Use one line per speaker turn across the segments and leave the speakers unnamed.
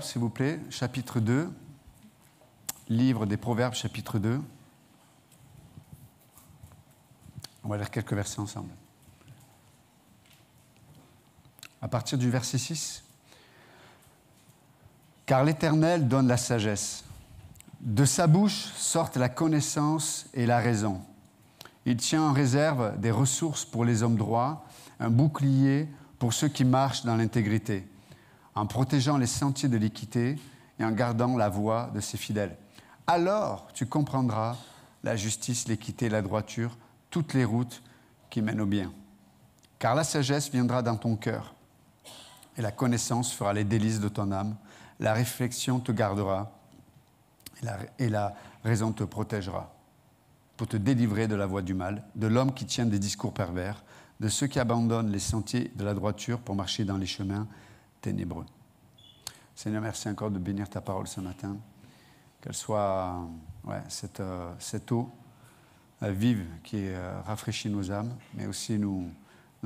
S'il vous plaît, chapitre 2, livre des Proverbes, chapitre 2. On va lire quelques versets ensemble. À partir du verset 6. « Car l'Éternel donne la sagesse. De sa bouche sortent la connaissance et la raison. Il tient en réserve des ressources pour les hommes droits, un bouclier pour ceux qui marchent dans l'intégrité, en protégeant les sentiers de l'équité et en gardant la voie de ses fidèles. Alors tu comprendras la justice, l'équité et la droiture, toutes les routes qui mènent au bien. Car la sagesse viendra dans ton cœur, et la connaissance fera les délices de ton âme. La réflexion te gardera, et la raison te protégera, pour te délivrer de la voie du mal, de l'homme qui tient des discours pervers, de ceux qui abandonnent les sentiers de la droiture pour marcher dans les chemins ténébreux. » Seigneur, merci encore de bénir ta parole ce matin. Qu'elle soit cette eau vive qui rafraîchit nos âmes, mais aussi nous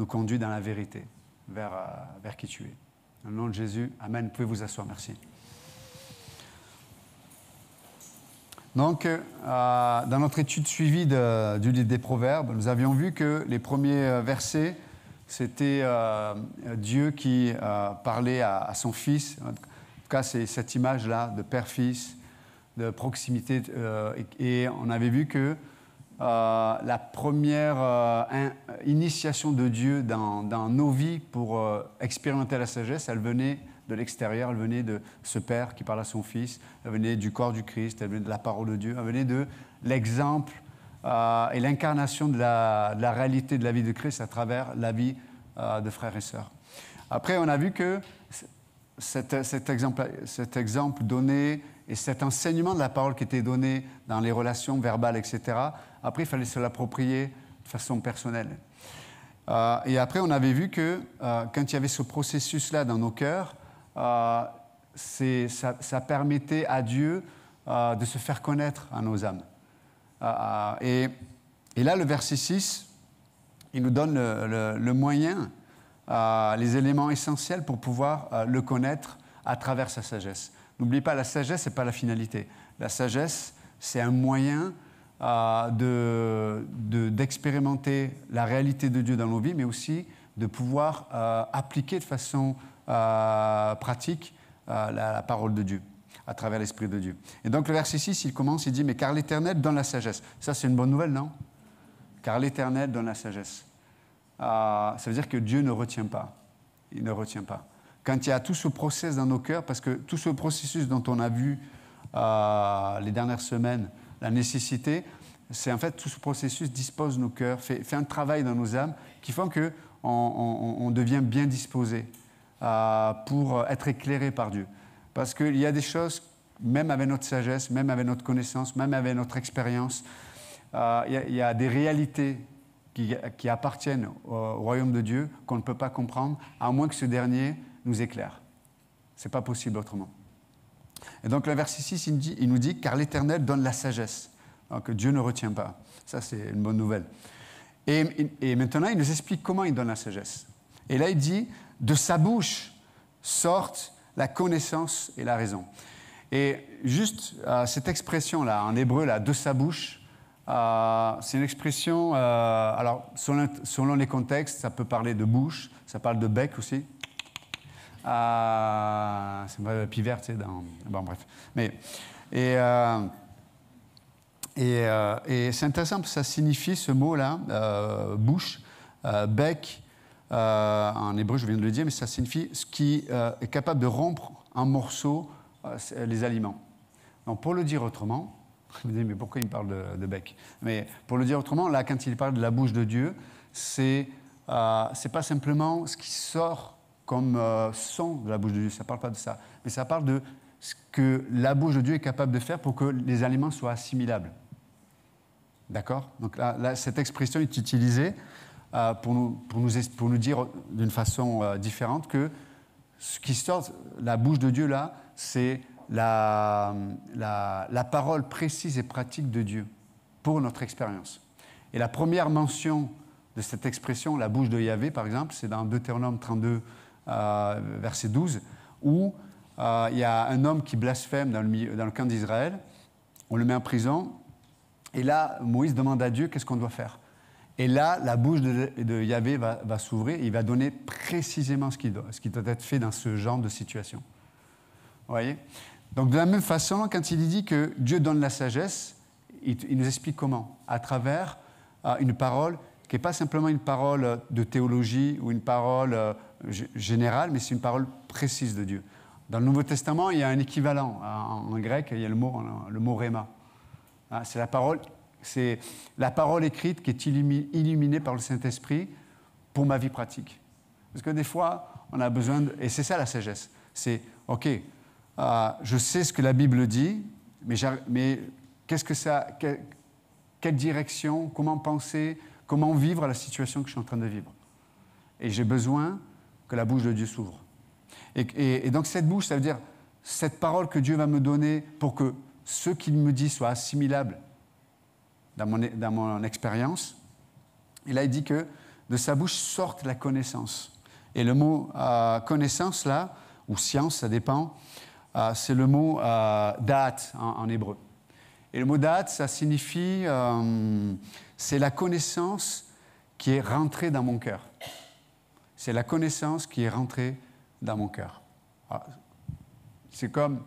conduit dans la vérité, vers qui tu es. Au nom de Jésus, amen. Vous pouvez vous asseoir, merci. Donc, dans notre étude suivie du livre des Proverbes, nous avions vu que les premiers versets, c'était Dieu qui parlait à son fils. En tout cas, c'est cette image-là de père-fils, de proximité. Et on avait vu que la première initiation de Dieu dans nos vies pour expérimenter la sagesse, elle venait de l'extérieur, elle venait de ce Père qui parle à son Fils, elle venait du corps du Christ, elle venait de la parole de Dieu, elle venait de l'exemple et l'incarnation de la réalité de la vie de Christ à travers la vie de frères et sœurs. Après, on a vu que cet exemple donné et cet enseignement de la parole qui était donné dans les relations verbales, etc., après, il fallait se l'approprier de façon personnelle. Et après, on avait vu que quand il y avait ce processus-là dans nos cœurs, ça permettait à Dieu de se faire connaître à nos âmes. Et là, le verset 6, il nous donne le moyen, les éléments essentiels pour pouvoir le connaître à travers sa sagesse. N'oubliez pas, la sagesse, ce n'est pas la finalité. La sagesse, c'est un moyen d'expérimenter la réalité de Dieu dans nos vies, mais aussi de pouvoir appliquer de façon pratique la parole de Dieu, à travers l'Esprit de Dieu. Et donc le verset 6, il commence, il dit « Mais car l'Éternel donne la sagesse. » Ça, c'est une bonne nouvelle, non? Car l'Éternel donne la sagesse. Ça veut dire que Dieu ne retient pas. Il ne retient pas. Quand il y a tout ce processus dans nos cœurs, parce que tout ce processus dont on a vu les dernières semaines, la nécessité, c'est en fait tout ce processus dispose nos cœurs, fait un travail dans nos âmes qui font qu'on devient bien disposé pour être éclairé par Dieu. Parce qu'il y a des choses, même avec notre sagesse, même avec notre connaissance, même avec notre expérience, il y a des réalités qui appartiennent au royaume de Dieu qu'on ne peut pas comprendre, à moins que ce dernier nous éclaire. Ce n'est pas possible autrement. Et donc le verset 6, il nous dit « Car l'Éternel donne la sagesse ». Donc Dieu ne retient pas. Ça, c'est une bonne nouvelle. Et maintenant, il nous explique comment il donne la sagesse. Et là, il dit « De sa bouche sortent la connaissance et la raison ». Et juste cette expression-là, en hébreu, là, « de sa bouche », c'est une expression, alors selon les contextes, ça peut parler de bouche, ça parle de bec aussi. C'est vrai, pivert, tu sais, bon, bref. Et c'est intéressant parce que ça signifie ce mot-là, bouche, bec, en hébreu, je viens de le dire, mais ça signifie ce qui est capable de rompre en morceaux les aliments. Donc, pour le dire autrement, vous me dites, mais pourquoi il parle de bec? Mais pour le dire autrement, là, quand il parle de la bouche de Dieu, c'est pas simplement ce qui sort comme son de la bouche de Dieu, ça ne parle pas de ça, mais ça parle de ce que la bouche de Dieu est capable de faire pour que les aliments soient assimilables. D'accord? Donc là, cette expression est utilisée pour nous dire d'une façon différente que ce qui sort de la bouche de Dieu, là, c'est la parole précise et pratique de Dieu pour notre expérience. Et la première mention de cette expression, la bouche de Yahvé, par exemple, c'est dans Deutéronome 32, verset 12, où il y a un homme qui blasphème dans le camp d'Israël, on le met en prison, et là, Moïse demande à Dieu qu'est-ce qu'on doit faire. Et là, la bouche de Yahvé va s'ouvrir, il va donner précisément ce qui doit être fait dans ce genre de situation. Vous voyez ? Donc de la même façon, quand il dit que Dieu donne la sagesse, il nous explique comment. À travers une parole qui n'est pas simplement une parole de théologie ou une parole générale, mais c'est une parole précise de Dieu. Dans le Nouveau Testament, il y a un équivalent. En grec, il y a le mot rhéma. C'est la parole écrite qui est illuminée par le Saint-Esprit pour ma vie pratique. Parce que des fois, on a besoin et c'est ça la sagesse. C'est, OK, je sais ce que la Bible dit, mais qu'est-ce que ça... Quelle direction, comment penser, comment vivre la situation que je suis en train de vivre. Et j'ai besoin que la bouche de Dieu s'ouvre. Et donc cette bouche, ça veut dire cette parole que Dieu va me donner pour que ce qu'il me dit soit assimilable dans mon expérience. Et là, il dit que de sa bouche sorte la connaissance. Et le mot connaissance, là, ou science, ça dépend, c'est le mot da'at en hébreu. Et le mot da'at, ça signifie, c'est la connaissance qui est rentrée dans mon cœur. C'est la connaissance qui est rentrée dans mon cœur. C'est comme,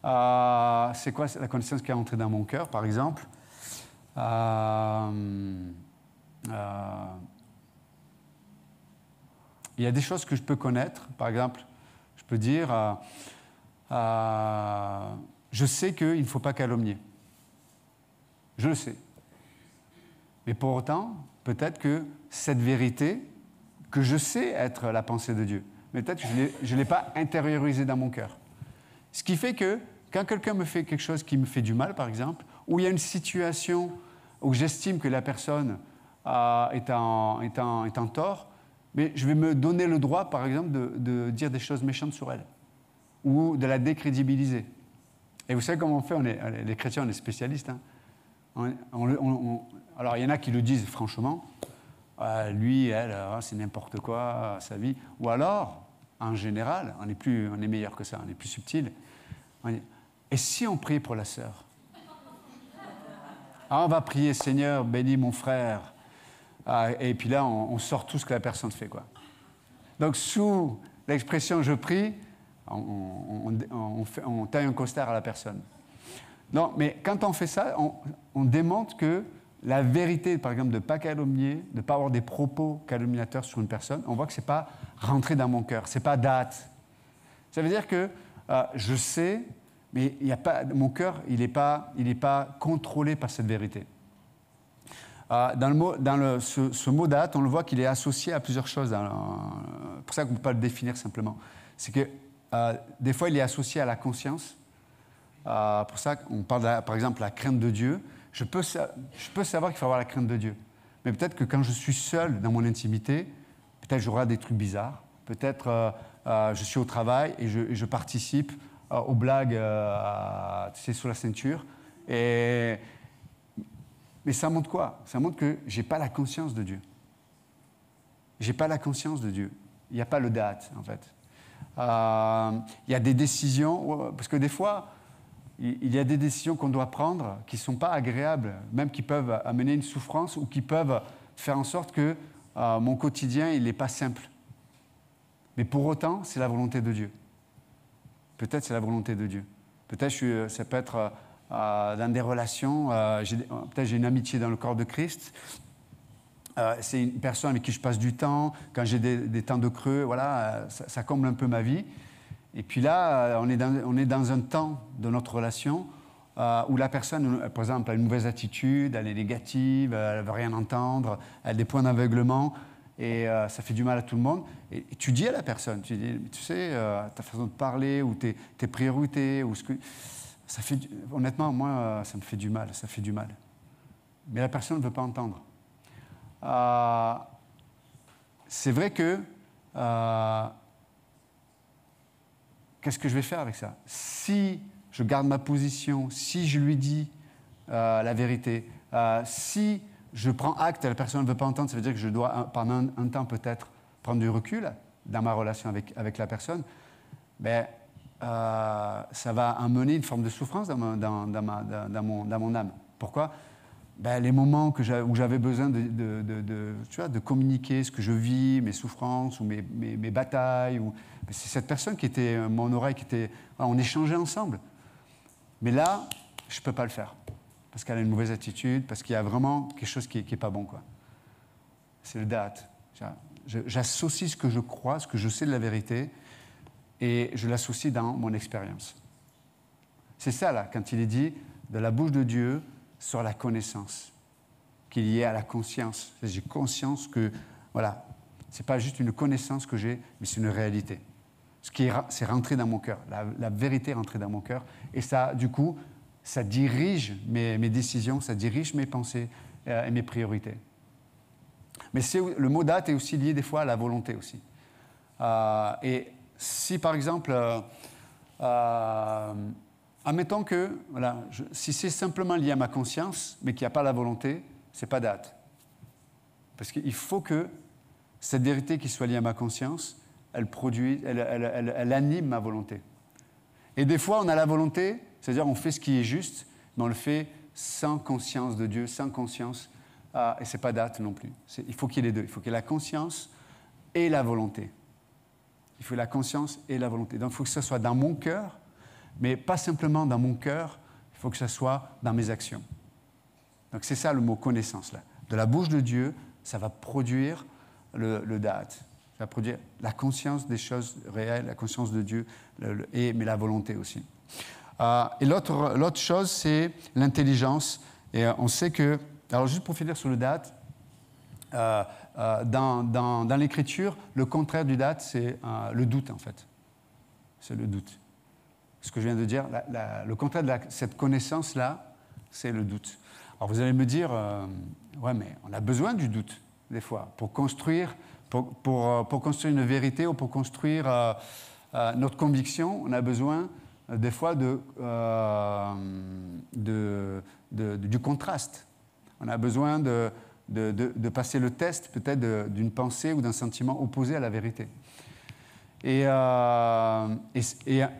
c'est quoi la connaissance qui est rentrée dans mon cœur, par exemple? Il y a des choses que je peux connaître, par exemple, je peux dire, je sais qu'il ne faut pas calomnier. Je le sais. Mais pour autant, peut-être que cette vérité, que je sais être la pensée de Dieu, mais peut-être que je ne l'ai pas intériorisée dans mon cœur. Ce qui fait que quand quelqu'un me fait quelque chose qui me fait du mal, par exemple, ou il y a une situation où j'estime que la personne est en tort, mais je vais me donner le droit, par exemple, de dire des choses méchantes sur elle, ou de la décrédibiliser. Et vous savez comment on fait? Les chrétiens, on est spécialistes. Hein. Alors, il y en a qui le disent franchement, lui, elle, c'est n'importe quoi, sa vie. Ou alors, en général, on est meilleur que ça, on est plus subtil. Et si on prie pour la sœur? On va prier, Seigneur, bénis mon frère. Et puis là, on sort tout ce que la personne fait, quoi. Donc, sous l'expression « je prie », on taille un costard à la personne. Non, mais quand on fait ça, on démontre que la vérité, par exemple, de ne pas calomnier, de ne pas avoir des propos calomniateurs sur une personne, on voit que ce n'est pas rentré dans mon cœur, ce n'est pas date. Ça veut dire que je sais, mais mon cœur, il n'est pas contrôlé par cette vérité. Ce mot date, on le voit qu'il est associé à plusieurs choses. C'est pour ça qu'on ne peut pas le définir simplement. C'est que des fois, il est associé à la conscience. Pour ça qu'on parle, par exemple, de la crainte de Dieu. Je peux savoir qu'il faut avoir la crainte de Dieu. Mais peut-être que quand je suis seul dans mon intimité, peut-être j'aurai des trucs bizarres. Peut-être je suis au travail et je participe aux blagues sous la ceinture. Mais ça montre quoi? Ça montre que je n'ai pas la conscience de Dieu. Je n'ai pas la conscience de Dieu. Il n'y a pas le date, en fait. Il y a des décisions, parce que des fois, il y a des décisions qu'on doit prendre qui ne sont pas agréables, même qui peuvent amener une souffrance ou qui peuvent faire en sorte que mon quotidien, il n'est pas simple. Mais pour autant, c'est la volonté de Dieu. Peut-être c'est la volonté de Dieu. Peut-être ça peut être dans des relations, peut-être j'ai une amitié dans le corps de Christ, c'est une personne avec qui je passe du temps, quand j'ai des temps de creux, voilà, ça comble un peu ma vie. Et puis là, on est dans un temps de notre relation où la personne, par exemple, a une mauvaise attitude, elle est négative, elle ne veut rien entendre, elle a des points d'aveuglement, et ça fait du mal à tout le monde. Et tu dis à la personne, tu dis, tu sais, ta façon de parler, ou tes priorités, ou ce que... honnêtement, moi, ça me fait du mal, ça fait du mal. Mais la personne ne veut pas entendre. C'est vrai que... qu'est-ce que je vais faire avec ça? Si je garde ma position, si je lui dis la vérité, si je prends acte et la personne ne veut pas entendre, ça veut dire que je dois, pendant un temps peut-être, prendre du recul dans ma relation avec la personne, ben, ça va amener une forme de souffrance dans mon âme. Pourquoi? Les moments où j'avais besoin de communiquer ce que je vis, mes souffrances ou mes batailles. C'est cette personne qui était mon oreille, on échangeait ensemble. Mais là, je ne peux pas le faire. Parce qu'elle a une mauvaise attitude, parce qu'il y a vraiment quelque chose qui n'est pas bon, quoi. C'est le date. J'associe ce que je crois, ce que je sais de la vérité, et je l'associe dans mon expérience. C'est ça, là, quand il est dit de la bouche de Dieu sur la connaissance, qui est liée à la conscience. J'ai conscience que, voilà, ce n'est pas juste une connaissance que j'ai, mais c'est une réalité. C'est rentré dans mon cœur. La vérité est rentrée dans mon cœur. Et ça, du coup, ça dirige mes décisions, ça dirige mes pensées et mes priorités. Mais le mot date est aussi lié des fois à la volonté aussi. Et si, par exemple, admettons que, voilà, si c'est simplement lié à ma conscience, mais qu'il n'y a pas la volonté, ce n'est pas date. Parce qu'il faut que cette vérité qui soit liée à ma conscience, elle anime ma volonté. Et des fois, on a la volonté, c'est-à-dire on fait ce qui est juste, mais on le fait sans conscience de Dieu, sans conscience, et ce n'est pas date non plus. Il faut qu'il y ait les deux. Il faut qu'il y ait la conscience et la volonté. Il faut la conscience et la volonté. Donc, il faut que ce soit dans mon cœur, mais pas simplement dans mon cœur, il faut que ce soit dans mes actions. Donc, c'est ça le mot connaissance, là. De la bouche de Dieu, ça va produire le date. Ça va produire la conscience des choses réelles, la conscience de Dieu, mais la volonté aussi. Et l'autre chose, c'est l'intelligence. Et on sait que... Alors, juste pour finir sur le date, dans l'Écriture, le contraire du date, c'est le doute, en fait. C'est le doute. Ce que je viens de dire, le contraire de cette connaissance-là, c'est le doute. Alors, vous allez me dire, ouais, mais on a besoin du doute, des fois, pour construire une vérité ou pour construire notre conviction, on a besoin, des fois, du contraste. On a besoin de passer le test, peut-être, d'une pensée ou d'un sentiment opposé à la vérité. Et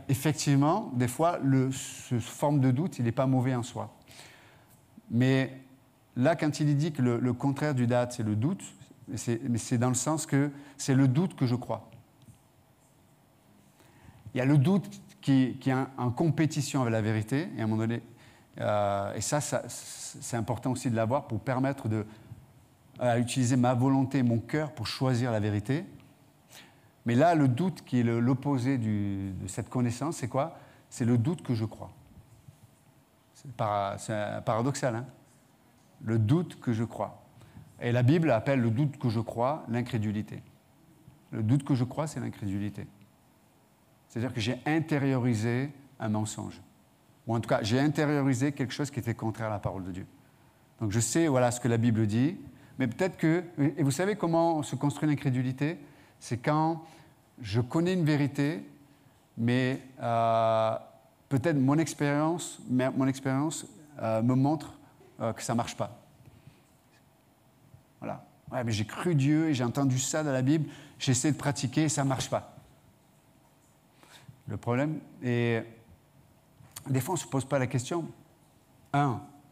effectivement, des fois, ce forme de doute, il n'est pas mauvais en soi. Mais là, quand il dit que le contraire du date, c'est le doute, mais c'est dans le sens que c'est le doute que je crois. Il y a le doute qui est en compétition avec la vérité, et à un moment donné, et ça, c'est important aussi de l'avoir pour permettre d'utiliser ma volonté, mon cœur pour choisir la vérité. Mais là, le doute qui est l'opposé de cette connaissance, c'est quoi? C'est le doute que je crois. C'est paradoxal, hein? Le doute que je crois. Et la Bible appelle le doute que je crois l'incrédulité. Le doute que je crois, c'est l'incrédulité. C'est-à-dire que j'ai intériorisé un mensonge. Ou en tout cas, j'ai intériorisé quelque chose qui était contraire à la parole de Dieu. Donc je sais, voilà, ce que la Bible dit, mais peut-être que... Et vous savez comment se construit l'incrédulité? C'est quand je connais une vérité, mais peut-être mon expérience me montre que ça ne marche pas. Voilà. Ouais, mais j'ai cru Dieu et j'ai entendu ça dans la Bible, j'essaie de pratiquer et ça ne marche pas. Le problème est... Des fois, on ne se pose pas la question,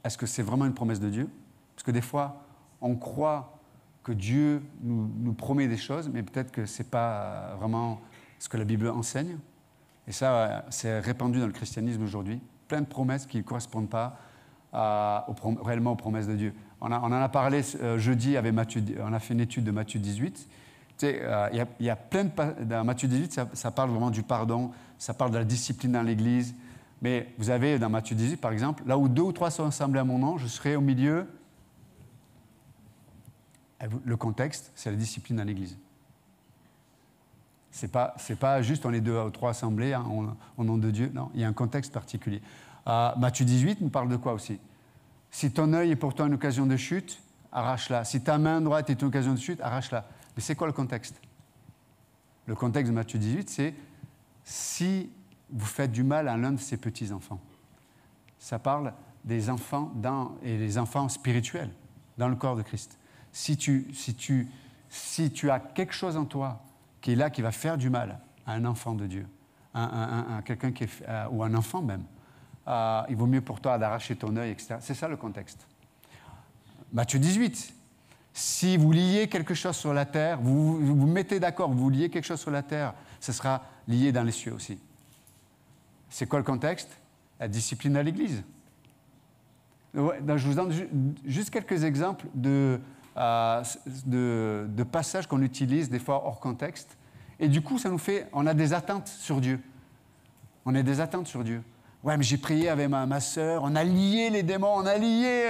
est-ce que c'est vraiment une promesse de Dieu? Parce que des fois, on croit que Dieu nous promet des choses, mais peut-être que ce n'est pas vraiment ce que la Bible enseigne. Et ça, c'est répandu dans le christianisme aujourd'hui. Plein de promesses qui ne correspondent pas réellement aux promesses de Dieu. On en a parlé jeudi avec Matthieu, on a fait une étude de Matthieu 18. Tu sais, il y a plein dans Matthieu 18, ça parle vraiment du pardon, ça parle de la discipline dans l'Église. Mais vous avez dans Matthieu 18, par exemple, là où 2 ou 3 sont assemblés à mon nom, je serai au milieu. Le contexte, c'est la discipline dans l'Église. C'est pas juste on est 2 ou 3 assemblés hein, au nom de Dieu. Non, il y a un contexte particulier. Matthieu 18 nous parle de quoi aussi? Si ton œil est pour toi une occasion de chute, arrache-la. Si ta main droite est une occasion de chute, arrache-la. Mais c'est quoi le contexte? Le contexte de Matthieu 18, c'est si vous faites du mal à l'un de ses petits-enfants. Ça parle des enfants et des enfants spirituels dans le corps de Christ. Si tu as quelque chose en toi qui est là, qui va faire du mal à un enfant de Dieu, quelqu'un ou un enfant même. Il vaut mieux pour toi d'arracher ton œil, etc. C'est ça le contexte. Matthieu 18. Si vous liez quelque chose sur la terre, vous mettez d'accord, vous liez quelque chose sur la terre, ce sera lié dans les cieux aussi. C'est quoi le contexte? La discipline à l'Église. Ouais, donc je vous donne juste quelques exemples de passages qu'on utilise des fois hors contexte. Et du coup, on a des attentes sur Dieu. On a des attentes sur Dieu. Ouais, mais j'ai prié avec ma sœur, on a lié les démons, on a lié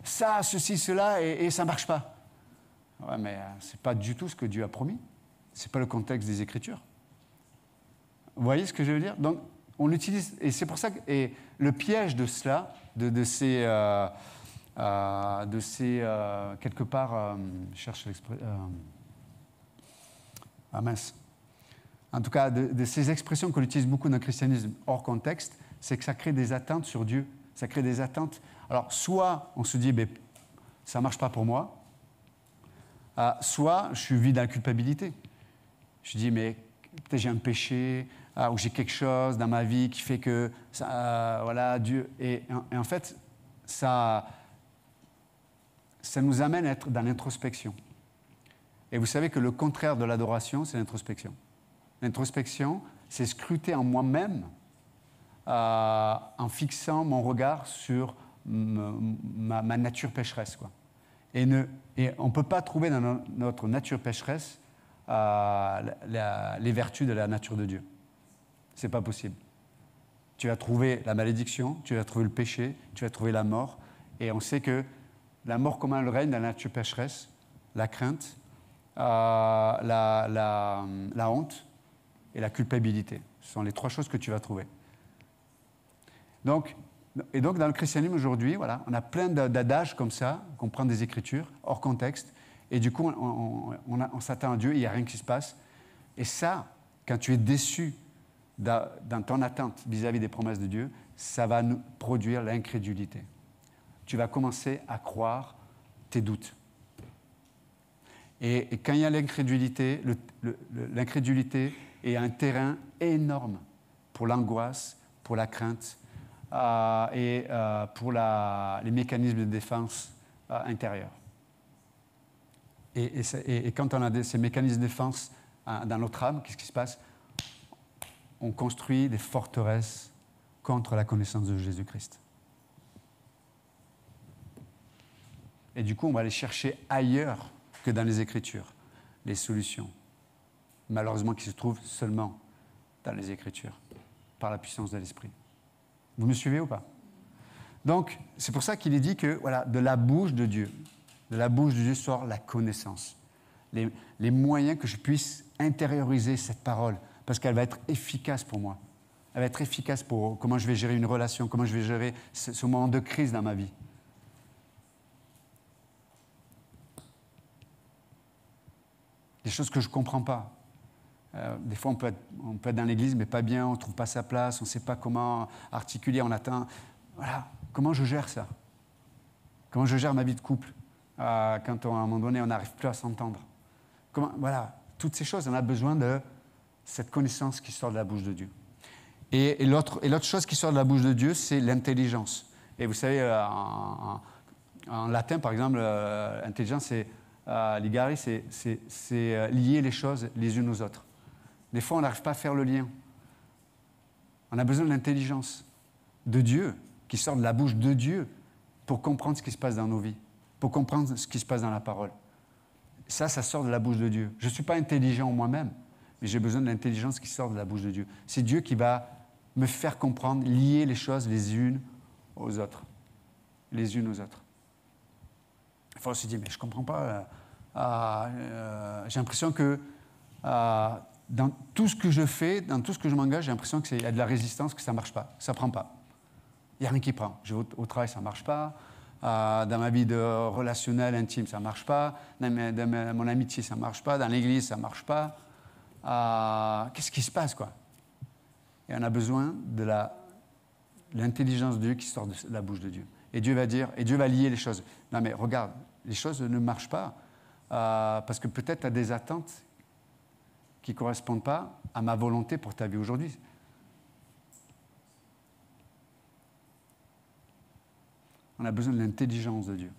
ça, ceci, cela, et ça ne marche pas. Ouais, mais ce n'est pas du tout ce que Dieu a promis. Ce n'est pas le contexte des Écritures. Vous voyez ce que je veux dire? Donc, on utilise, et c'est pour ça que et le piège de cela, de ces quelque part, je cherche l'expression, mince. En tout cas, de ces expressions qu'on utilise beaucoup dans le christianisme hors contexte, c'est que ça crée des attentes sur Dieu. Ça crée des attentes. Alors, soit on se dit, ça ne marche pas pour moi, soit je suis vide dans la culpabilité. Je dis, mais peut-être j'ai un péché, ou j'ai quelque chose dans ma vie qui fait que, voilà, Dieu... Et en fait, ça nous amène à être dans l'introspection. Et vous savez que le contraire de l'adoration, c'est l'introspection. L'introspection, c'est scruter en moi-même en fixant mon regard sur ma nature pécheresse, quoi. Et on ne peut pas trouver dans notre nature pécheresse les vertus de la nature de Dieu. Ce n'est pas possible. Tu vas trouver la malédiction, tu vas trouver le péché, tu vas trouver la mort. Et on sait que la mort, comment elle règne dans la nature pécheresse, la crainte, la honte et la culpabilité. Ce sont les trois choses que tu vas trouver. Donc, dans le christianisme aujourd'hui, voilà, on a plein d'adages comme ça, qu'on prend des Écritures, hors contexte, et du coup, on s'attend à Dieu, et il n'y a rien qui se passe. Et ça, quand tu es déçu dans ton attente vis-à-vis des promesses de Dieu, ça va nous produire l'incrédulité. Tu vas commencer à croire tes doutes. Et quand il y a l'incrédulité, l'incrédulité est un terrain énorme pour l'angoisse, pour la crainte et pour les mécanismes de défense intérieurs. Et quand on a ces mécanismes de défense dans notre âme, qu'est-ce qui se passe? On construit des forteresses contre la connaissance de Jésus-Christ. Et du coup, on va aller chercher ailleurs que dans les Écritures les solutions, malheureusement qui se trouvent seulement dans les Écritures, par la puissance de l'Esprit. Vous me suivez ou pas? Donc, c'est pour ça qu'il est dit que, voilà, de la bouche de Dieu sort la connaissance. Les moyens que je puisse intérioriser cette parole, parce qu'elle va être efficace pour moi. Elle va être efficace pour comment je vais gérer une relation, comment je vais gérer ce moment de crise dans ma vie. Des choses que je ne comprends pas. Des fois, on peut être dans l'église, mais pas bien, on ne trouve pas sa place, on ne sait pas comment articuler, on attend. Voilà, comment je gère ça? Comment je gère ma vie de couple quand, à un moment donné, on n'arrive plus à s'entendre? Voilà, toutes ces choses, on a besoin de cette connaissance qui sort de la bouche de Dieu. Et l'autre chose qui sort de la bouche de Dieu, c'est l'intelligence. Et vous savez, en latin, par exemple, l'intelligence, c'est ligari, c'est lier les choses les unes aux autres. Des fois, on n'arrive pas à faire le lien. On a besoin de l'intelligence de Dieu, qui sort de la bouche de Dieu, pour comprendre ce qui se passe dans nos vies, pour comprendre ce qui se passe dans la parole. Ça sort de la bouche de Dieu. Je ne suis pas intelligent moi-même, mais j'ai besoin de l'intelligence qui sort de la bouche de Dieu. C'est Dieu qui va me faire comprendre, lier les choses les unes aux autres. Les unes aux autres. Des fois, on se dit, mais je ne comprends pas. J'ai l'impression que dans tout ce que je fais, dans tout ce que je m'engage, j'ai l'impression qu'il y a de la résistance, que ça ne marche pas, ça ne prend pas. Il n'y a rien qui prend. Je vais au travail, ça ne marche pas. Dans ma vie relationnelle, intime, ça ne marche pas. Dans mon amitié, ça ne marche pas. Dans l'église, ça ne marche pas. Qu'est-ce qui se passe, quoi? Et on a besoin de l'intelligence de Dieu qui sort de la bouche de Dieu. Et Dieu va dire, et Dieu va lier les choses. Non, mais regarde, les choses ne marchent pas parce que peut-être tu as des attentes qui ne correspondent pas à ma volonté pour ta vie aujourd'hui. On a besoin de l'intelligence de Dieu,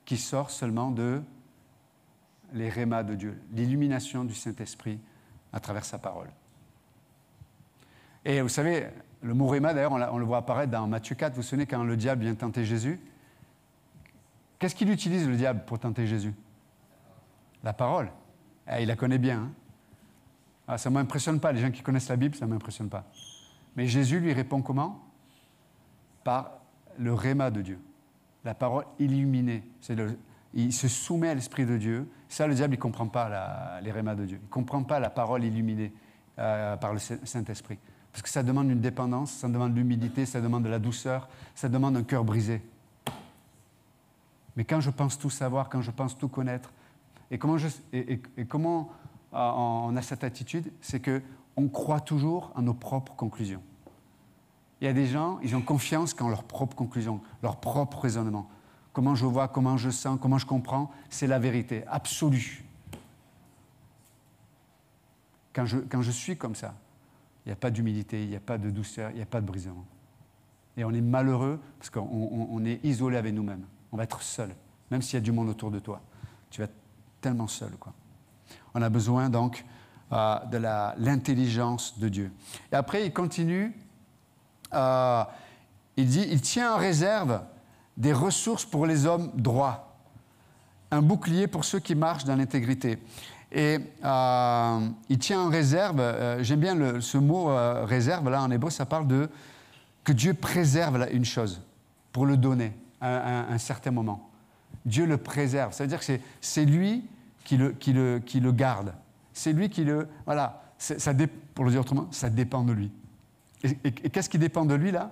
qui sort seulement de les rémas de Dieu, l'illumination du Saint-Esprit à travers sa parole. Et vous savez, le mot réma, d'ailleurs, on le voit apparaître dans Matthieu 4. Vous vous souvenez, quand le diable vient tenter Jésus, qu'est-ce qu'il utilise, le diable, pour tenter Jésus? La parole. Il la connaît bien. Hein? Ah, ça ne m'impressionne pas. Les gens qui connaissent la Bible, ça ne m'impressionne pas. Mais Jésus lui répond comment? Par le réma de Dieu. La parole illuminée. Il se soumet à l'Esprit de Dieu. Ça, le diable, il ne comprend pas les rémas de Dieu. Il ne comprend pas la parole illuminée par le Saint-Esprit. Parce que ça demande une dépendance, ça demande de l'humilité, ça demande de la douceur, ça demande un cœur brisé. Mais quand je pense tout savoir, quand je pense tout connaître, et comment on a cette attitude, c'est qu'on croit toujours en nos propres conclusions. Il y a des gens, ils ont confiance qu'en leurs propres conclusions, leur propre raisonnement. Comment je vois, comment je sens, comment je comprends, c'est la vérité absolue. Quand je suis comme ça, il n'y a pas d'humilité, il n'y a pas de douceur, il n'y a pas de brisement. Et on est malheureux parce qu'on est isolé avec nous-mêmes. On va être seul, même s'il y a du monde autour de toi. Tu vas être tellement seul, quoi. On a besoin donc de l'intelligence de Dieu. Et après, il continue, il dit, il tient en réserve des ressources pour les hommes droits, un bouclier pour ceux qui marchent dans l'intégrité. Et il tient en réserve, j'aime bien ce mot réserve, là en hébreu, ça parle que Dieu préserve là, une chose pour le donner à un certain moment. Dieu le préserve, ça veut dire que c'est lui qui le garde. C'est lui qui le... Voilà, pour le dire autrement, ça dépend de lui. Et qu'est-ce qui dépend de lui, là?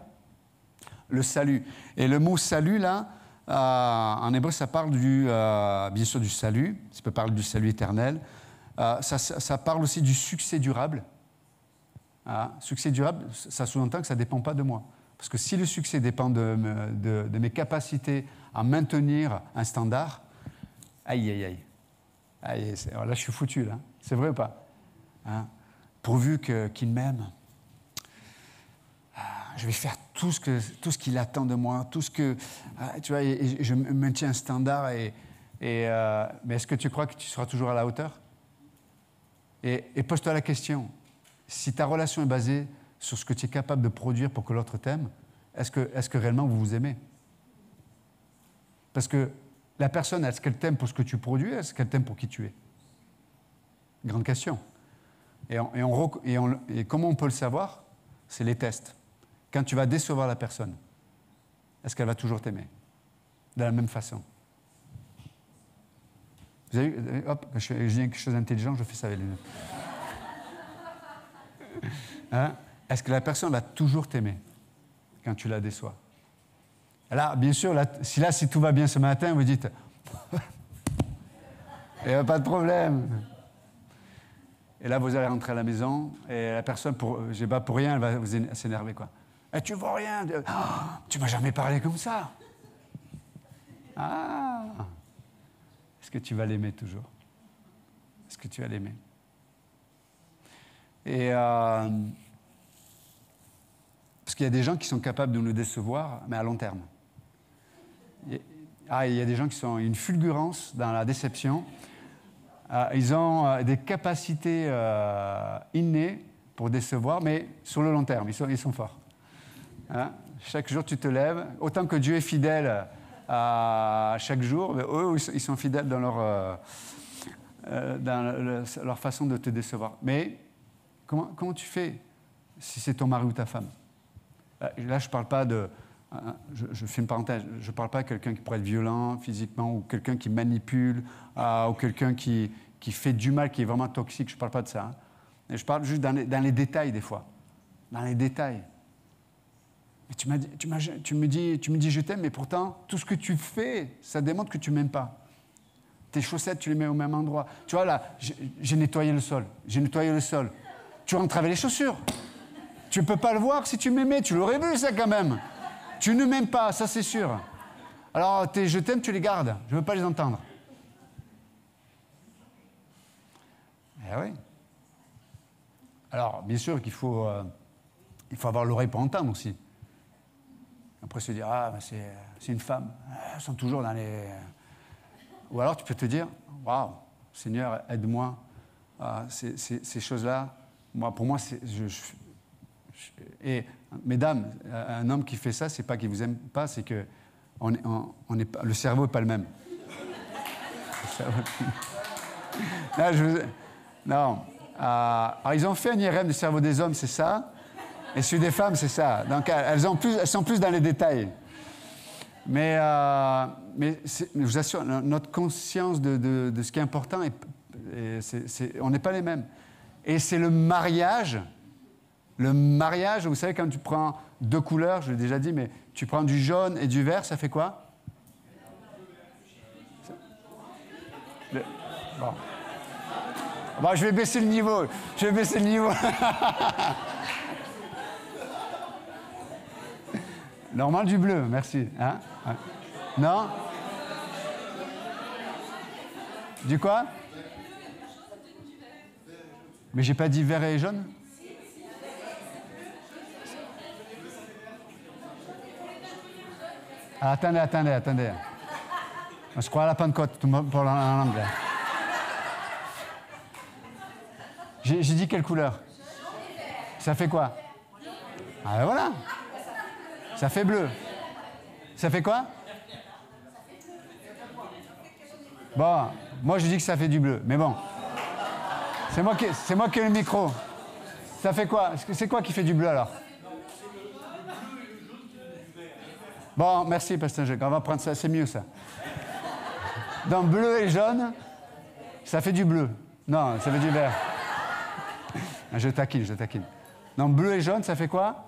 Le salut. Et le mot salut, là, en hébreu, ça parle bien sûr du salut, ça peut parler du salut éternel. Ça parle aussi du succès durable. Succès durable, ça sous-entend que ça ne dépend pas de moi. Parce que si le succès dépend de mes capacités à maintenir un standard, aïe, aïe, aïe. Là, je suis foutu, là. C'est vrai ou pas? Pourvu qu'il m'aime, je vais faire tout ce qu'il attend de moi, tout ce que... tu vois, et je maintiens un standard. Mais est-ce que tu crois que tu seras toujours à la hauteur? Et pose-toi la question. Si ta relation est basée sur ce que tu es capable de produire pour que l'autre t'aime, est-ce que réellement vous vous aimez? Parce que la personne, est-ce qu'elle t'aime pour ce que tu produis, est-ce qu'elle t'aime pour qui tu es? Grande question. Et comment on peut le savoir? C'est les tests. Quand tu vas décevoir la personne, est-ce qu'elle va toujours t'aimer? De la même façon. Vous avez vu, hop, je dis quelque chose d'intelligent, je fais ça avec les mains. Est-ce que la personne va toujours t'aimer quand tu la déçois? Là, bien sûr, si tout va bien ce matin, vous dites il n'y a pas de problème. Et là, vous allez rentrer à la maison et la personne, pour rien, elle va vous s'énerver, quoi. Et tu ne vois rien. Tu ne m'as jamais parlé comme ça. Est-ce que tu vas l'aimer toujours? Est-ce que tu vas l'aimer? Et parce qu'il y a des gens qui sont capables de nous décevoir, mais à long terme. Il y a des gens qui ont une fulgurance dans la déception. Ils ont des capacités innées pour décevoir, mais sur le long terme, ils sont forts. Chaque jour, tu te lèves. Autant que Dieu est fidèle à chaque jour, mais eux, ils sont fidèles dans leur façon de te décevoir. Mais comment tu fais si c'est ton mari ou ta femme? Là, je ne parle pas de... Je fais une parenthèse. Je ne parle pas de quelqu'un qui pourrait être violent physiquement ou quelqu'un qui manipule ou quelqu'un qui fait du mal, qui est vraiment toxique. Je ne parle pas de ça. Et je parle juste dans les détails, des fois. Dans les détails. Mais tu me dis je t'aime, mais pourtant, tout ce que tu fais, ça démontre que tu ne m'aimes pas. Tes chaussettes, tu les mets au même endroit. Tu vois, là, j'ai nettoyé le sol. Tu rentres avec les chaussures. Tu ne peux pas le voir si tu m'aimais. Tu l'aurais vu, ça, quand même. Tu ne m'aimes pas, ça, c'est sûr. Alors, tes je t'aime, tu les gardes. Je ne veux pas les entendre. Eh oui. Alors, bien sûr qu'il faut, il faut avoir l'oreille pour entendre aussi. Après, se dire, ah, ben c'est une femme. Elles sont toujours dans les... Ou alors, tu peux te dire, waouh, Seigneur, aide-moi. Ces choses-là, moi, pour moi, c'est... Et, mesdames, un homme qui fait ça, c'est pas qu'il vous aime pas, c'est que le cerveau n'est pas le même. Non. Alors, ils ont fait un IRM du cerveau des hommes, c'est ça. Et celui des femmes, c'est ça. Donc, elles sont plus dans les détails. Mais je vous assure, notre conscience de ce qui est important, on n'est pas les mêmes. Et c'est le mariage. Le mariage, vous savez, quand tu prends deux couleurs, je l'ai déjà dit, mais tu prends du jaune et du vert, ça fait quoi? Bon. Bon, je vais baisser le niveau. Normal du bleu, merci. Hein? Non? Du quoi? Mais j'ai pas dit vert et jaune? Ah, attendez. On se croit à la Pentecôte, tout le monde parle en anglais. J'ai dit quelle couleur? Ça fait quoi? Ah ben voilà. Ça fait bleu. Ça fait quoi? Bon, moi je dis que ça fait du bleu, mais bon. C'est moi qui ai le micro. Ça fait quoi? C'est quoi qui fait du bleu alors? Bon, merci, Pasteur Jacques. On va prendre ça, c'est mieux ça. Dans bleu et jaune, ça fait du bleu. Non, ça fait du vert. Je taquine. Dans bleu et jaune, ça fait quoi?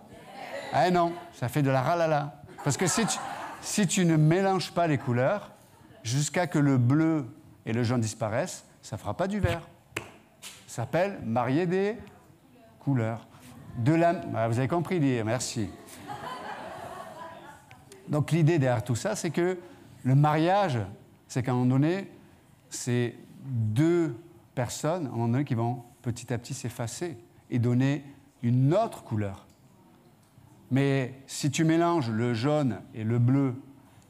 Ah non, ça fait de la ralala. Parce que si tu ne mélanges pas les couleurs, jusqu'à que le bleu et le jaune disparaissent, ça ne fera pas du vert. Ça s'appelle marier des couleurs. Vous avez compris, merci. Donc l'idée derrière tout ça, c'est que le mariage, c'est qu'à un moment donné, c'est deux personnes, à un moment donné, qui vont petit à petit s'effacer et donner une autre couleur. Mais si tu mélanges le jaune et le bleu,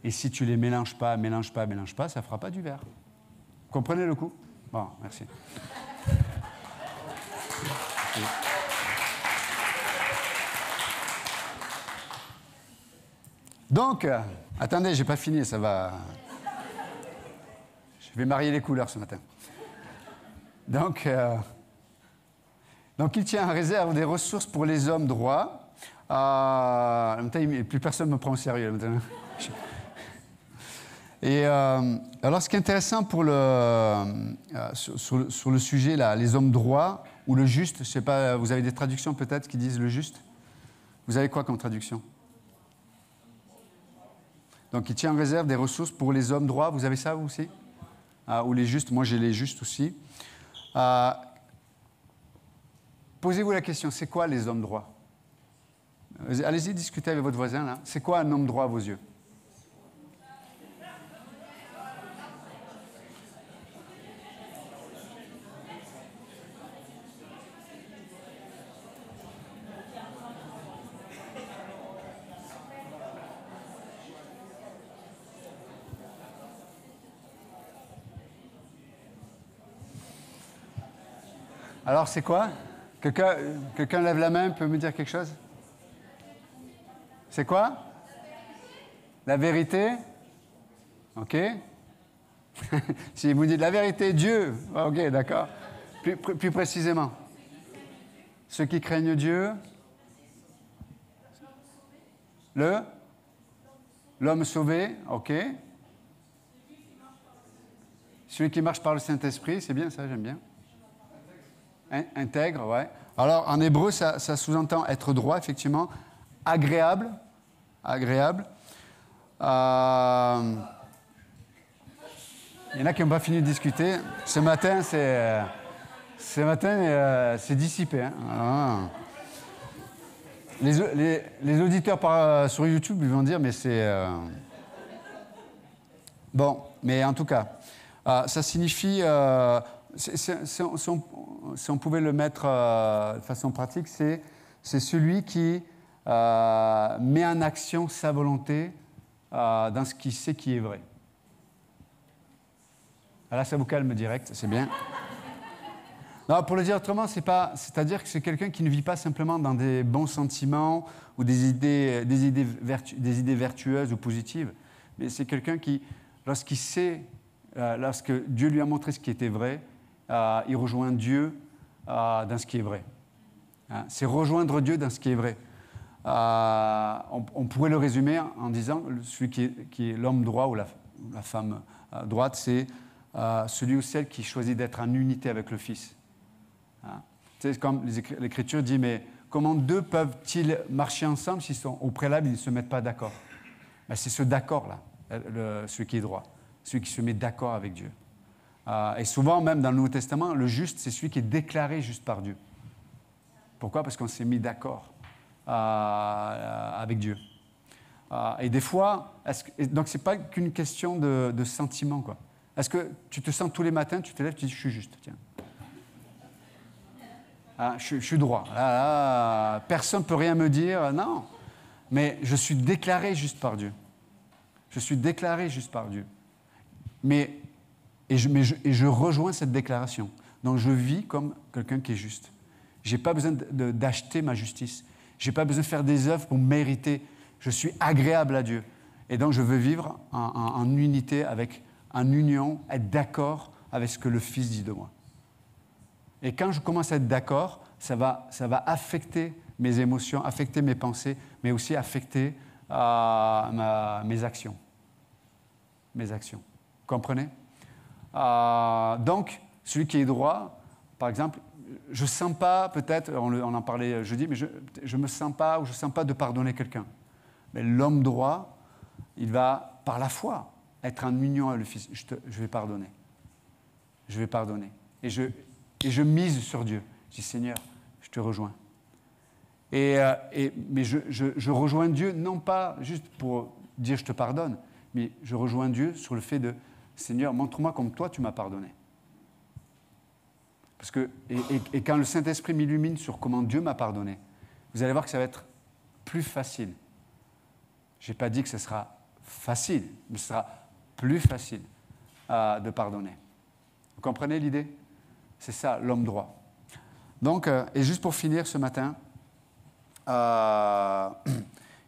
et si tu les mélanges pas, ça ne fera pas du vert. Vous comprenez le coup? Bon, merci. Donc, attendez, j'ai pas fini, ça va. Je vais marier les couleurs ce matin. Donc, il tient en réserve des ressources pour les hommes droits. Plus personne ne me prend au sérieux. Et alors, ce qui est intéressant pour sur le sujet, là, les hommes droits ou le juste, je ne sais pas, vous avez des traductions peut-être qui disent le juste? Vous avez quoi comme traduction? Donc, il tient en réserve des ressources pour les hommes droits. Vous avez ça, vous aussi? Ou les justes. Moi, j'ai les justes aussi. Posez-vous la question, c'est quoi les hommes droits? Allez-y, discutez avec votre voisin, là. C'est quoi un homme droit à vos yeux? Alors, c'est quoi? Quelqu'un lève la main, peut me dire quelque chose? C'est quoi? La vérité? OK. Si vous dites la vérité, Dieu. OK, d'accord. Plus précisément. Ceux qui craignent Dieu. L'homme sauvé. OK. Celui qui marche par le Saint-Esprit, c'est bien ça, j'aime bien. Intègre, ouais. Alors, en hébreu, ça sous-entend être droit, effectivement. Agréable. Il y en a qui n'ont pas fini de discuter. Ce matin, c'est dissipé. Hein. Les auditeurs sur YouTube, ils vont dire, mais c'est... Bon, mais en tout cas, ça signifie Si on pouvait le mettre de façon pratique, c'est celui qui met en action sa volonté dans ce qu'il sait qui est vrai. Là, ça vous calme direct, c'est bien. Non, pour le dire autrement, c'est-à-dire que c'est quelqu'un qui ne vit pas simplement dans des bons sentiments ou des idées vertueuses ou positives, mais c'est quelqu'un qui, lorsque Dieu lui a montré ce qui était vrai, il rejoint Dieu dans ce qui est vrai. Hein, c'est rejoindre Dieu dans ce qui est vrai. On pourrait le résumer en disant celui qui est l'homme droit ou la femme droite, c'est celui ou celle qui choisit d'être en unité avec le Fils. Hein. C'est comme l'Écriture dit, mais comment deux peuvent-ils marcher ensemble s'ils sont au préalable, ils ne se mettent pas d'accord? Ben, c'est ce d'accord-là, celui qui est droit, celui qui se met d'accord avec Dieu. Et souvent, même dans le Nouveau Testament, le juste, c'est celui qui est déclaré juste par Dieu. Pourquoi? Parce qu'on s'est mis d'accord avec Dieu. Et des fois, donc ce n'est pas qu'une question de sentiment, quoi. Est-ce que tu te sens tous les matins, tu te lèves, tu dis « je suis juste », tiens. Je suis droit. Là, personne ne peut rien me dire. Non. Mais je suis déclaré juste par Dieu. Je suis déclaré juste par Dieu. Et je rejoins cette déclaration. Donc je vis comme quelqu'un qui est juste. Je n'ai pas besoin d'acheter ma justice. Je n'ai pas besoin de faire des œuvres pour mériter. Je suis agréable à Dieu. Et donc je veux vivre en unité, en union, être d'accord avec ce que le Fils dit de moi. Et quand je commence à être d'accord, ça va affecter mes émotions, affecter mes pensées, mais aussi affecter mes actions. Mes actions. Vous comprenez? Donc, celui qui est droit, par exemple, je ne sens pas, peut-être, on en parlait jeudi, mais je ne me sens pas, ou je ne sens pas de pardonner quelqu'un. Mais l'homme droit, il va, par la foi, être en union avec le Fils. Je vais pardonner. Je vais pardonner. Et je mise sur Dieu. Je dis, Seigneur, je te rejoins. Mais je rejoins Dieu, non pas juste pour dire je te pardonne, mais je rejoins Dieu sur le fait de, Seigneur, montre-moi comme toi tu m'as pardonné. Parce que, et quand le Saint-Esprit m'illumine sur comment Dieu m'a pardonné, vous allez voir que ça va être plus facile. Je n'ai pas dit que ce sera facile, mais ce sera plus facile de pardonner. Vous comprenez l'idée? C'est ça, l'homme droit. Donc, et juste pour finir ce matin,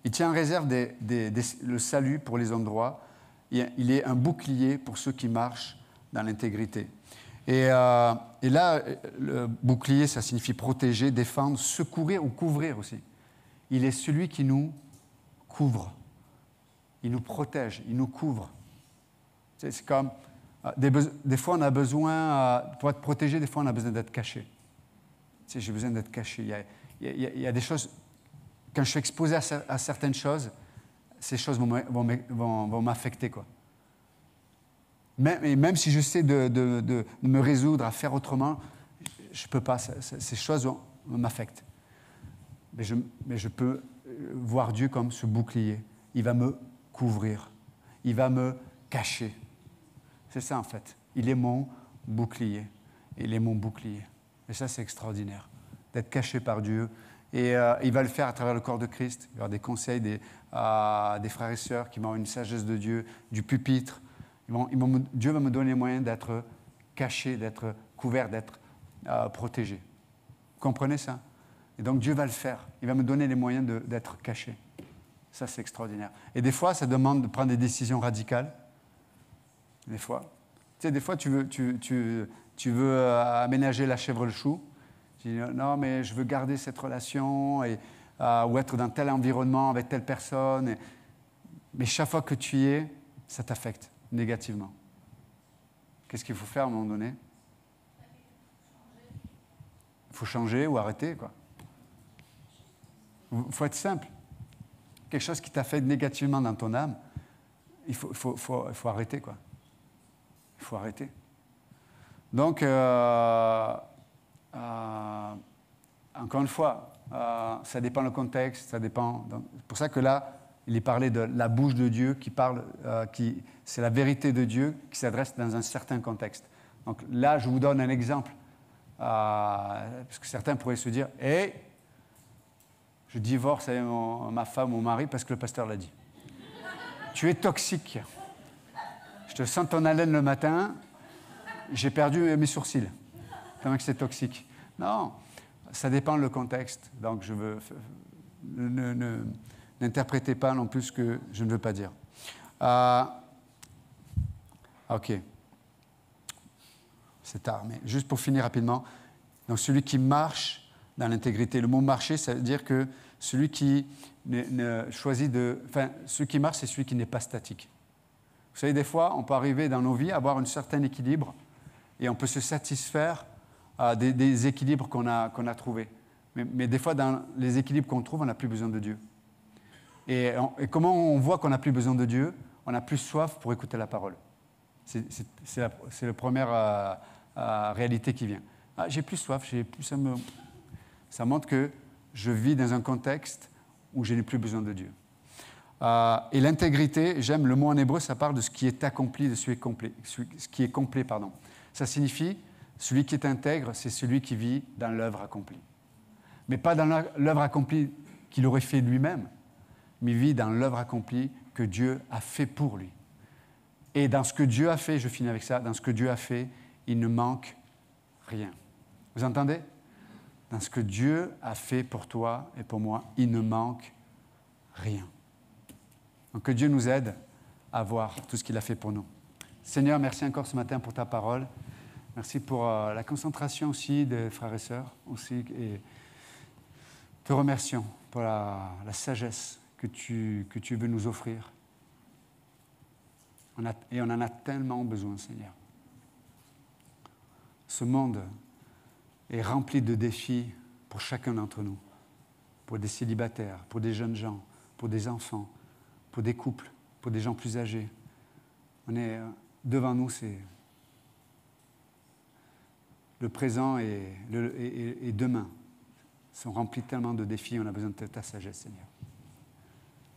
il tient en réserve le salut pour les hommes droits. Il est un bouclier pour ceux qui marchent dans l'intégrité. Et là, le bouclier, ça signifie protéger, défendre, secourir ou couvrir aussi. Il est celui qui nous couvre. Il nous protège, il nous couvre. C'est comme... Des fois, on a besoin, pour être protégé, des fois, on a besoin d'être caché. J'ai besoin d'être caché. Il y a des choses, quand je suis exposé à certaines choses, ces choses vont m'affecter, quoi. Même si je sais de me résoudre à faire autrement, je ne peux pas. Ces choses m'affectent. Mais je peux voir Dieu comme ce bouclier. Il va me couvrir. Il va me cacher. C'est ça, en fait. Il est mon bouclier. Il est mon bouclier. Et ça, c'est extraordinaire, d'être caché par Dieu. Et il va le faire à travers le corps de Christ. Il va y avoir des conseils des frères et sœurs qui m'ont une sagesse de Dieu, du pupitre. Dieu va me donner les moyens d'être caché, d'être couvert, d'être protégé. Vous comprenez ça? Et donc Dieu va le faire. Il va me donner les moyens d'être caché. Ça, c'est extraordinaire. Et des fois, ça demande de prendre des décisions radicales. Des fois. Tu sais, des fois, tu veux aménager la chèvre le chou. Tu dis, non, mais je veux garder cette relation ou être dans tel environnement avec telle personne. Mais chaque fois que tu y es, ça t'affecte négativement. Qu'est-ce qu'il faut faire à un moment donné? Il faut changer ou arrêter, quoi. Il faut être simple. Quelque chose qui t'affecte négativement dans ton âme, il faut arrêter, quoi. Il faut arrêter. Donc, encore une fois, ça dépend du contexte, ça dépend. C'est pour ça que là, il est parlé de la bouche de Dieu c'est la vérité de Dieu qui s'adresse dans un certain contexte. Donc là, je vous donne un exemple, parce que certains pourraient se dire, hey, je divorce avec ma femme ou mon mari parce que le pasteur l'a dit. Tu es toxique. Je te sens ton haleine le matin, j'ai perdu mes sourcils. Tellement que c'est toxique. Non, ça dépend le contexte. Donc je veux... N'interprétez pas non plus ce que je ne veux pas dire. Ok. C'est tard, mais juste pour finir rapidement. Donc celui qui marche dans l'intégrité. Le mot marcher, ça veut dire que celui qui choisit de... Enfin, celui qui marche, c'est celui qui n'est pas statique. Vous savez, des fois, on peut arriver dans nos vies à avoir un certain équilibre et on peut se satisfaire des équilibres qu'on a trouvés. Mais des fois, dans les équilibres qu'on trouve, on n'a plus besoin de Dieu. Et comment on voit qu'on n'a plus besoin de Dieu? On n'a plus soif pour écouter la parole. C'est la première réalité qui vient. Ah, j'ai plus soif, ça montre que je vis dans un contexte où je n'ai plus besoin de Dieu. Et l'intégrité, j'aime le mot en hébreu, ça parle de ce qui est accompli, de ce qui est complet. Ça signifie, celui qui est intègre, c'est celui qui vit dans l'œuvre accomplie. Mais pas dans l'œuvre accomplie qu'il aurait fait lui-même, mais vit dans l'œuvre accomplie que Dieu a fait pour lui. Et dans ce que Dieu a fait, je finis avec ça, dans ce que Dieu a fait, il ne manque rien. Vous entendez? Dans ce que Dieu a fait pour toi et pour moi, il ne manque rien. Donc que Dieu nous aide à voir tout ce qu'il a fait pour nous. Seigneur, merci encore ce matin pour ta parole. Merci pour la concentration aussi des frères et sœurs aussi. Et te remercions pour la sagesse que tu veux nous offrir. Et on en a tellement besoin, Seigneur. Ce monde est rempli de défis pour chacun d'entre nous, pour des célibataires, pour des jeunes gens, pour des enfants, pour des couples, pour des gens plus âgés. On est devant nous, c'est le présent et demain sont remplis tellement de défis, on a besoin de ta sagesse, Seigneur.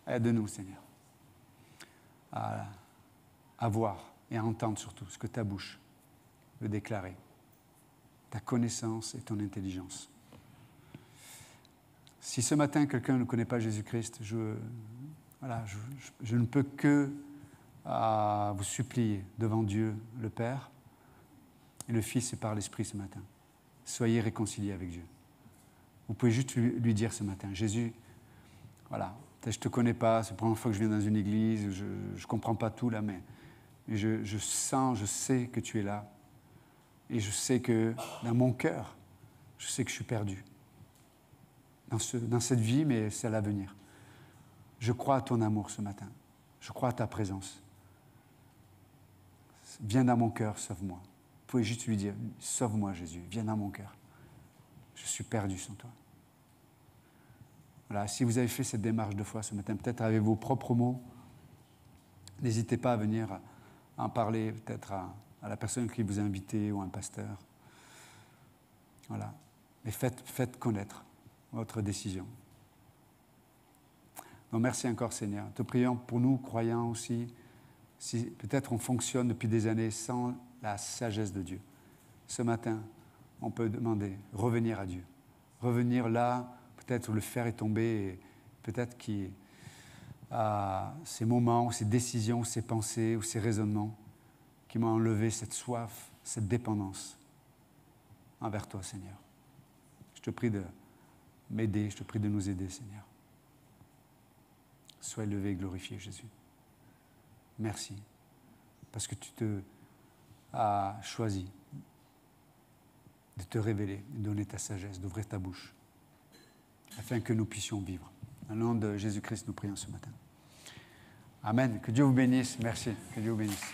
Aide-nous, Seigneur, à voir et à entendre surtout ce que ta bouche veut déclarer, ta connaissance et ton intelligence. Si ce matin, quelqu'un ne connaît pas Jésus-Christ, je ne peux que vous supplier devant Dieu, le Père, et le Fils et par l'Esprit ce matin. Soyez réconciliés avec Dieu. Vous pouvez juste lui dire ce matin, Jésus, voilà, peut-être je ne te connais pas, c'est la première fois que je viens dans une église, je ne comprends pas tout là, mais je sens, je sais que tu es là. Et je sais que dans mon cœur, je sais que je suis perdu. Dans cette vie, mais c'est à l'avenir. Je crois à ton amour ce matin. Je crois à ta présence. Viens dans mon cœur, sauve-moi. Vous pouvez juste lui dire, sauve-moi Jésus, viens dans mon cœur. Je suis perdu sans toi. Voilà, si vous avez fait cette démarche de foi ce matin, peut-être avec vos propres mots, n'hésitez pas à venir en parler peut-être à la personne qui vous a invité ou à un pasteur. Voilà. Mais faites connaître votre décision. Donc merci encore Seigneur. Te prions pour nous, croyants aussi, si peut-être on fonctionne depuis des années sans la sagesse de Dieu. Ce matin, on peut demander, revenir à Dieu. Revenir là, peut-être où le fer est tombé, et peut-être qu'il ces moments, ces décisions, ces pensées ou ces raisonnements qui m'ont enlevé cette soif, cette dépendance envers toi, Seigneur. Je te prie de m'aider, je te prie de nous aider, Seigneur. Sois élevé et glorifié, Jésus. Merci, parce que tu te as choisi de te révéler, de donner ta sagesse, d'ouvrir ta bouche, afin que nous puissions vivre. Au nom de Jésus-Christ, nous prions ce matin. Amen. Que Dieu vous bénisse. Merci. Que Dieu vous bénisse.